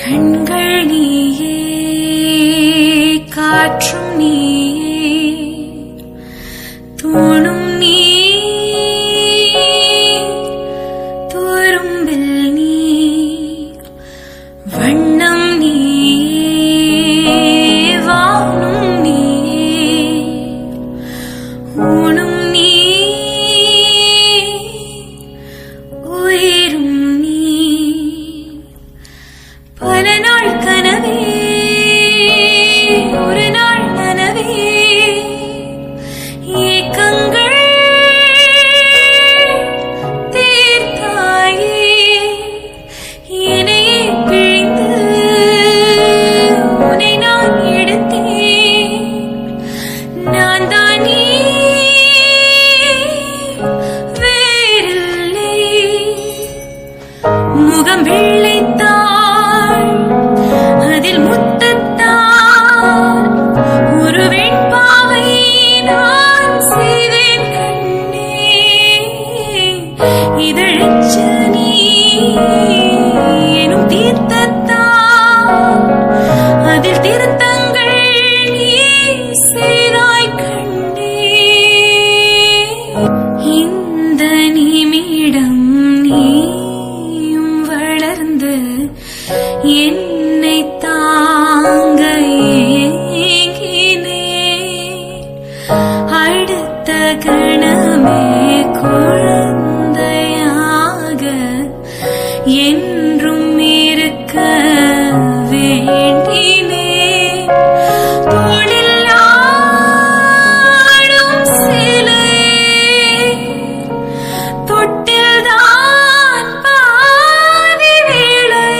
கண்கள் நீயே, காற்றும் நீயே, தூணும் நீ, துரும்பில் நீ, வண்ணம் நீயே, வானும் நீயே, ஊனும் நீ, உயிரும் நீ. பல நாள் கனவே, ஒரு நாள் நனவே, ஏக்கங்கள் தீர்த்தாயே, என்னையே பிழிந்து உன்னை நான் எடுத்தேன். நான் தான் நீ, வேறில்லை. முகம் வெள்ளைத்தாள், அதில் முத்தத்தால் ஒரு வெண்பாவை நான் செய்வேன் கண்ணே. இதழச்ச நீ எனும் தீர்த்தத்தால் அதில் திருத்தங்கள் நீ செய்தாய் கண்ணே. இந்த நிமிடம் நீயும் வளர்ந்து என்னை தாங்க ஏங்கினேன். அடுத்த கணமே குழந்தையாக என்றும் இருக்க வேண்டினேன். தோளில் ஆடும் சிலை, தொட்டில்தான் பாதி வேளை.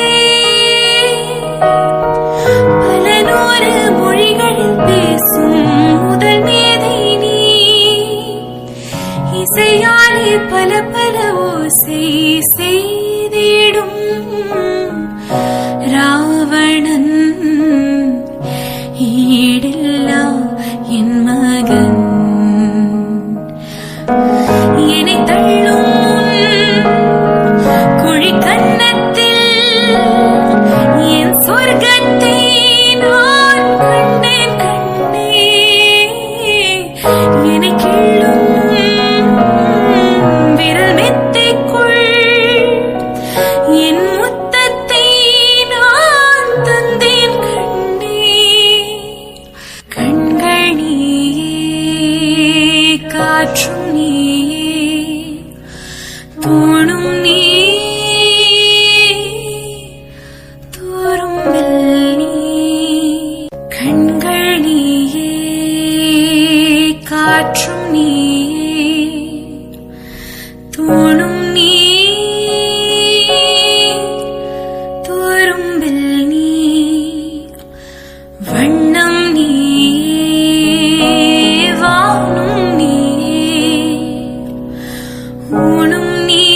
பல நூறு மொழிகளில் பேசும் முதல் மேதை நீ. இசையாலே பல பல ஓசை செய்திடும் ராவணன் ஈடில்லா என் மகன். என்னை தள்ளும் குழி கன்னத்தில் என் சொர்க்கத்தை நான் கண்டேன் கண்ணே. என்னை கிள்ளும் விரல் மெத்தைக்குள் என் முத்தத்தை நான் தந்தேன் கண்ணே. கண்கள் நீயே, காற்றும் நீயே, தூணும் நீ, துரும்பில் நீ. கண்கள் நீயே, காற்றும் நீயே, தூணும் நீ, துரும்பில் நீ, வண்ணம் நீயே, வானும் நீயே, ஊனும் நீ,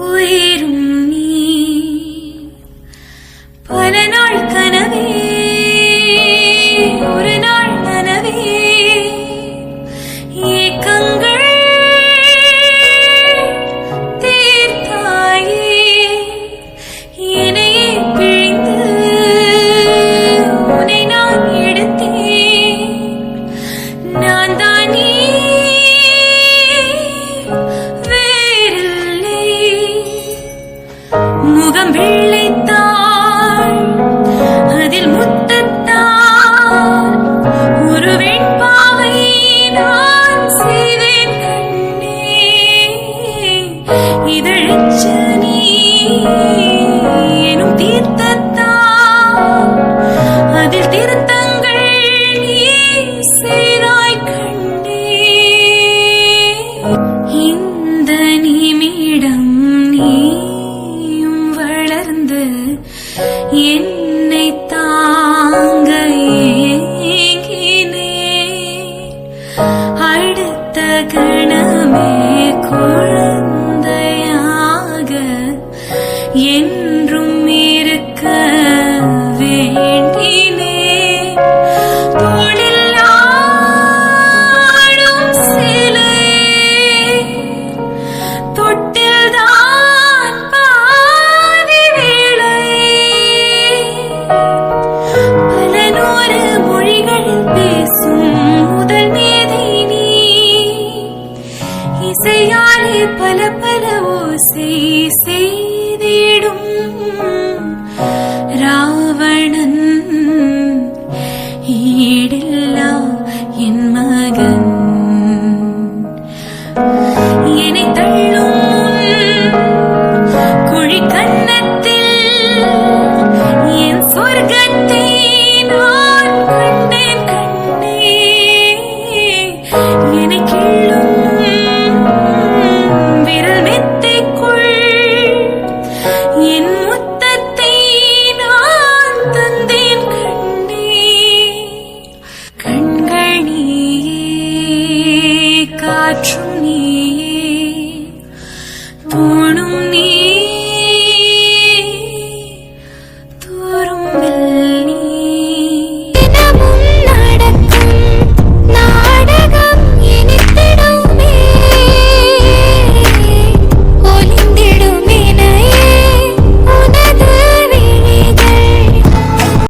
உயிரும் நீ. பல நாள் கனவே, ஒரு நாள் நனவே, ஏக்கங்கள் தீர்த்தாயே, என்னையே பிழிந்து உன்னை நான் எடுத்தேன். நான் தான் நீ, வேறில்லை. முகம் வெள்ளைத்தாள், அதில் முத்தத்தால் ஒரு வெண்பாவை நான் செய்வேன் கண்ணே. இதழச்ச நீ எனும் தீர்த்தத்தால் அதில் திருத்தங்கள் நீ செய்தாய் கண்ணே. இந்த நிமிடம் நீயும் வளர்ந்து என்னை தாங்க ஏங்கினேன். அடுத்த கணமே குழந்தையாக என்றும் இருக்க வேண்டினேன். தோளில் ஆடும் சிலை, தொட்டில்தான் பாதி பெய்திடும்